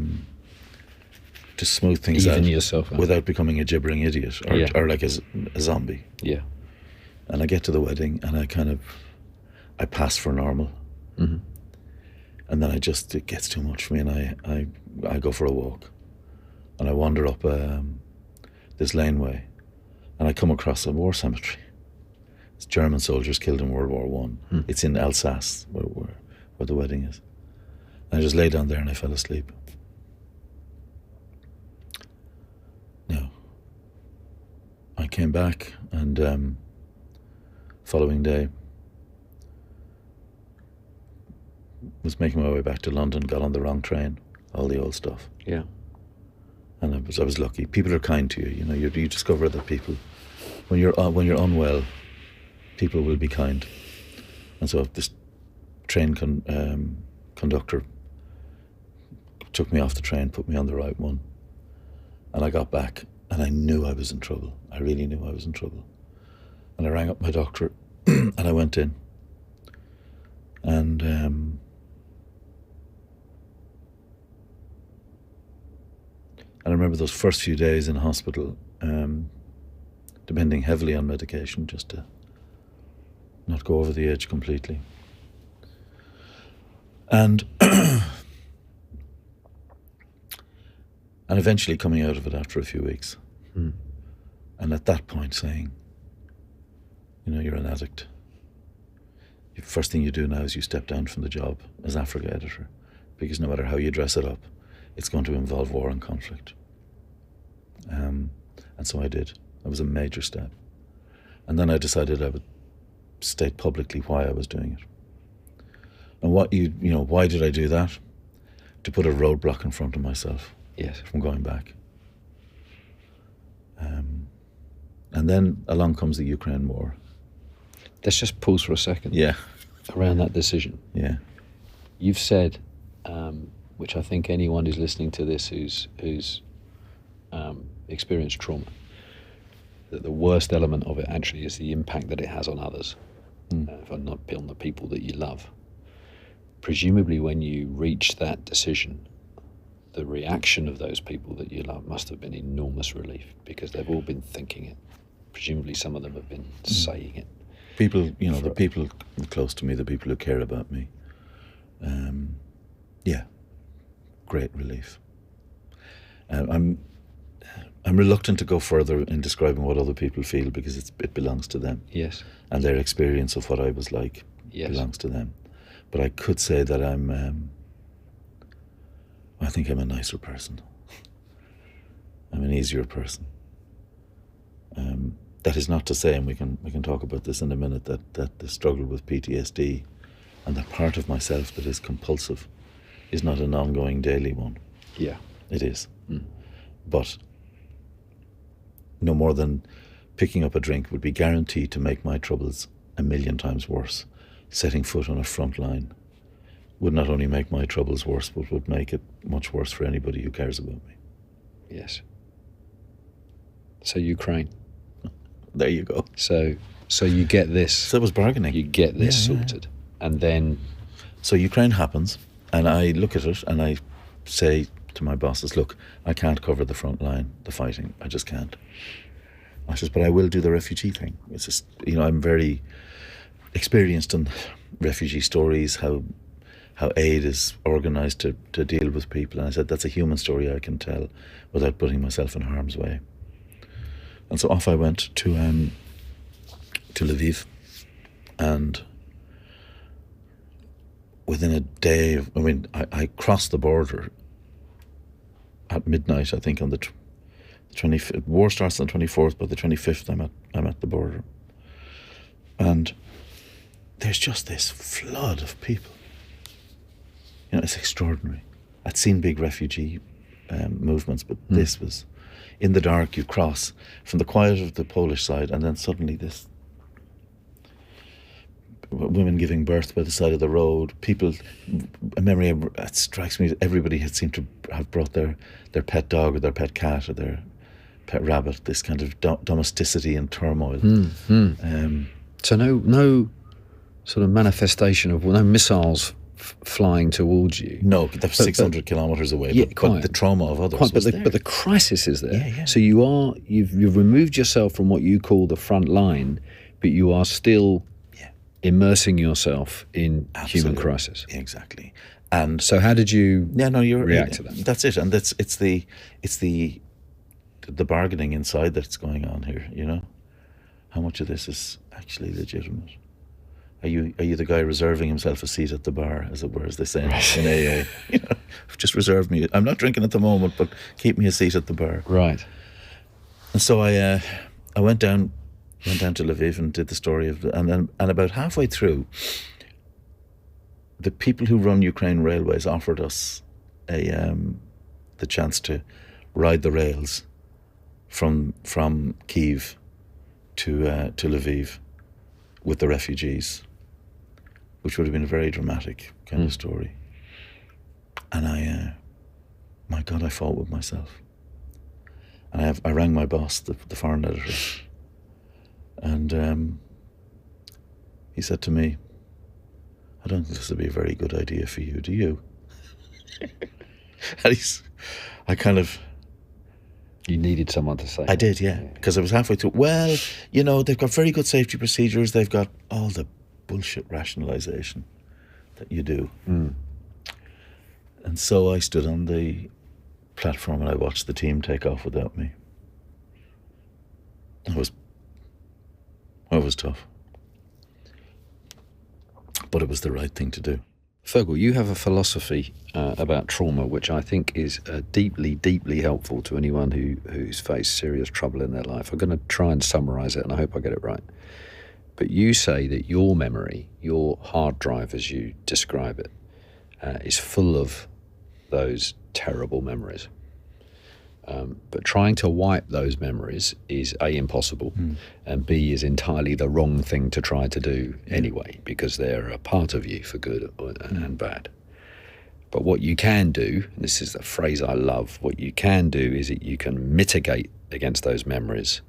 smooth things Even out yourself out. without becoming a gibbering idiot or like a zombie. Yeah. And I get to the wedding and I pass for normal. Mm-hmm. And then it gets too much for me, and I go for a walk, and I wander up this laneway, and I come across a war cemetery. It's German soldiers killed in World War One. It's in Alsace where the wedding is. And I just lay down there and I fell asleep. Now, I came back, and following day was making my way back to London, got on the wrong train, all the old stuff. Yeah. And I was lucky. People are kind to you. You discover that people, when you're unwell, people will be kind. And so this train conductor took me off the train, put me on the right one, and I got back, and I knew I was in trouble. I really knew I was in trouble. And I rang up my doctor, and I went in, and I remember those first few days in hospital, depending heavily on medication just to not go over the edge completely. And and eventually coming out of it after a few weeks. And at that point saying, you're an addict. The first thing you do now is you step down from the job as Africa editor, because no matter how you dress it up, it's going to involve war and conflict. And so I did. That was a major step. And then I decided I would state publicly why I was doing it. And why did I do that? To put a roadblock in front of myself. Yes. From going back. And then along comes the Ukraine war. Let's just pause for a second. Yeah. Around that decision. Yeah. You've said, which I think anyone who's listening to this who's experienced trauma, that the worst element of it actually is the impact that it has on others, if not on the people that you love. Presumably when you reach that decision, the reaction of those people that you love must have been enormous relief, because they've all been thinking it. Presumably some of them have been saying it. People, the people close to me, the people who care about me. Great relief. I'm reluctant to go further in describing what other people feel, because it belongs to them. Yes. And their experience of what I was like belongs to them. But I could say that I think I'm a nicer person. I'm an easier person. That is not to say, and we can talk about this in a minute, that the struggle with PTSD and that part of myself that is compulsive is not an ongoing daily one. Yeah. It is. But no more than picking up a drink would be guaranteed to make my troubles 1,000,000 times worse. Setting foot on a front line would not only make my troubles worse, but would make it much worse for anybody who cares about me. Yes. So Ukraine. There you go. So you get this. So it was bargaining. You get this sorted. And then... So Ukraine happens, and I look at it and I say to my bosses, look, I can't cover the front line, the fighting. I just can't. I says, but I will do the refugee thing. It's just, I'm very experienced in refugee stories, how aid is organised to deal with people. And I said, that's a human story I can tell without putting myself in harm's way. And so off I went to Lviv, and within a day, I crossed the border at midnight, I think, on the 25th. War starts on the 24th, but the 25th I'm at the border. And there's just this flood of people. It's extraordinary. I'd seen big refugee movements, but this was... In the dark, you cross from the quiet of the Polish side, and then suddenly this women giving birth by the side of the road. People, a memory it strikes me, everybody had seemed to have brought their pet dog or their pet cat or their pet rabbit. This kind of domesticity and turmoil. So no sort of manifestation of no missiles flying towards you. No, that's 600 kilometres away. Yeah, but the trauma of others was there. But the crisis is there. Yeah. So you've removed yourself from what you call the front line, but you are still immersing yourself in human crisis. Yeah, exactly. And so how did you react to that? That's it. And it's the bargaining inside that's going on here, you know? How much of this is actually legitimate? Are you the guy reserving himself a seat at the bar, as it were, as they say in AA? You know, just reserve me. I'm not drinking at the moment, but keep me a seat at the bar. Right. And so I went down to Lviv and did the story of, and about halfway through, the people who run Ukraine Railways offered us the chance to ride the rails from Kyiv to Lviv with the refugees, which would have been a very dramatic kind of story. And my God, I fought with myself. And I rang my boss, the foreign editor, and he said to me, "I don't think this would be a very good idea for you, do you?" And I kind of... You needed someone to say. I did, yeah, because I was halfway through. Well, you know, they've got very good safety procedures. They've got all the bullshit rationalisation that you do. And so I stood on the platform and I watched the team take off without me. It was tough. But it was the right thing to do. Fergal, you have a philosophy about trauma which I think is deeply, deeply helpful to anyone who's faced serious trouble in their life. I'm going to try and summarise it, and I hope I get it right. But you say that your memory, your hard drive as you describe it, is full of those terrible memories. But trying to wipe those memories is A, impossible, and B, is entirely the wrong thing to try to do anyway, because they're a part of you for good and bad. But what you can do, and this is the phrase I love, what you can do is that you can mitigate against those memories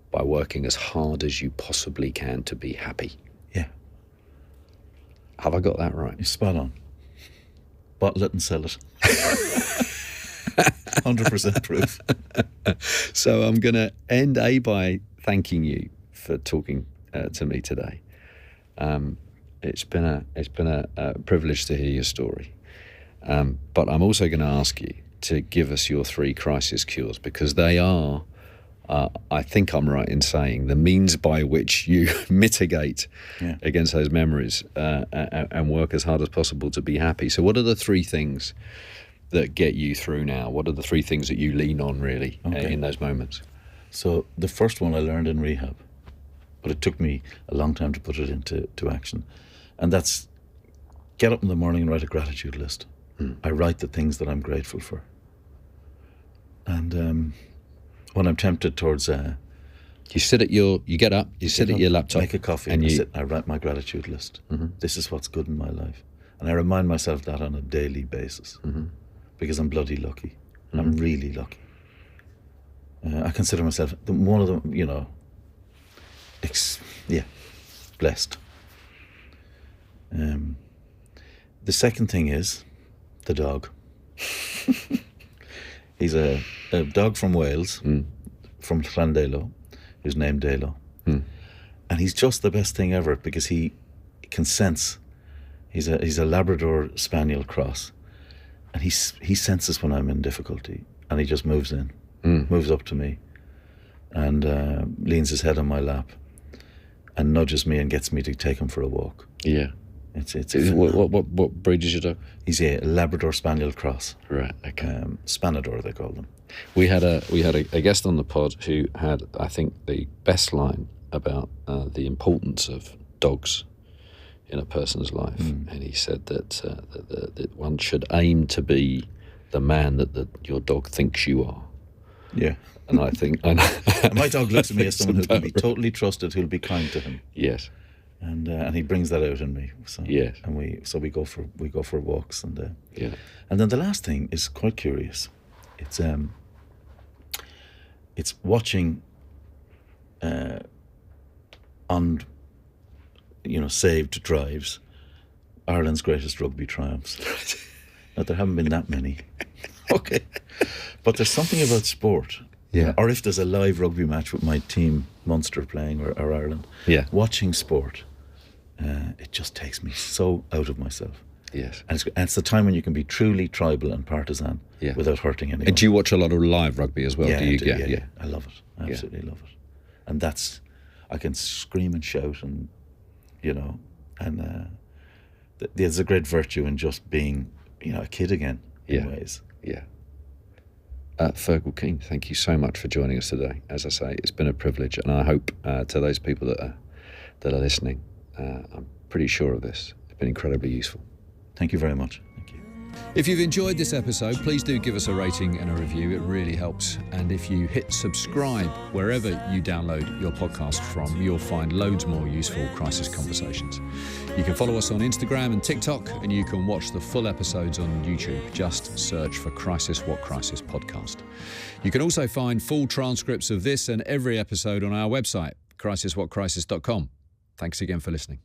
by working as hard as you possibly can to be happy. Yeah. Have I got that right? You're spot on. Bottle it and sell it. 100% proof. So I'm going to end by thanking you for talking to me today. It's been a privilege to hear your story. But I'm also going to ask you to give us your 3 crisis cures, because they are, I think I'm right in saying, the means by which you mitigate against those memories and work as hard as possible to be happy. So what are the 3 things that get you through now? What are the 3 things that you lean on really in those moments? So the first one I learned in rehab, but it took me a long time to put it into action. And that's get up in the morning and write a gratitude list. I write the things that I'm grateful for. And when I'm tempted towards... you get up, you sit at your laptop. Make a coffee and I write my gratitude list. This is what's good in my life. And I remind myself that on a daily basis. Because I'm bloody lucky. I'm really lucky. I consider myself one of them, you know, blessed. The second thing is the dog. He's a dog from Wales, from Llandelo, who's named Dalo. And he's just the best thing ever because he can sense. He's a Labrador Spaniel cross. And he senses when I'm in difficulty, and he just moves in, moves up to me, and leans his head on my lap, and nudges me and gets me to take him for a walk. Yeah, it's what breed is your dog? He's a Labrador Spaniel cross. Right. Okay. Spanador they call them. We had a guest on the pod who had, I think, the best line about the importance of dogs in a person's life, and he said that one should aim to be the man that your dog thinks you are. Yeah, and I think and my dog looks at me as someone who can be totally trusted, who'll be kind to him. Yes, and he brings that out in me. So, yes, and we go for walks and and then the last thing is quite curious. It's watching on saved drives, Ireland's greatest rugby triumphs. Now, there haven't been that many. Okay. But there's something about sport. Yeah. Or if there's a live rugby match with my team, Munster playing, or Ireland, watching sport, it just takes me so out of myself. Yes. And it's the time when you can be truly tribal and partisan without hurting anyone. And do you watch a lot of live rugby as well? Yeah, do you? Yeah. I love it. I absolutely love it. And I can scream and shout and, there's a great virtue in just being, a kid again in ways. Yeah. Fergal Keane, thank you so much for joining us today. As I say, it's been a privilege, and I hope to those people that are listening, I'm pretty sure of this, it's been incredibly useful. Thank you very much. Thank you. If you've enjoyed this episode, please do give us a rating and a review. It really helps. And if you hit subscribe wherever you download your podcast from, you'll find loads more useful crisis conversations. You can follow us on Instagram and TikTok, and you can watch the full episodes on YouTube. Just search for Crisis What Crisis podcast. You can also find full transcripts of this and every episode on our website, crisiswhatcrisis.com. Thanks again for listening.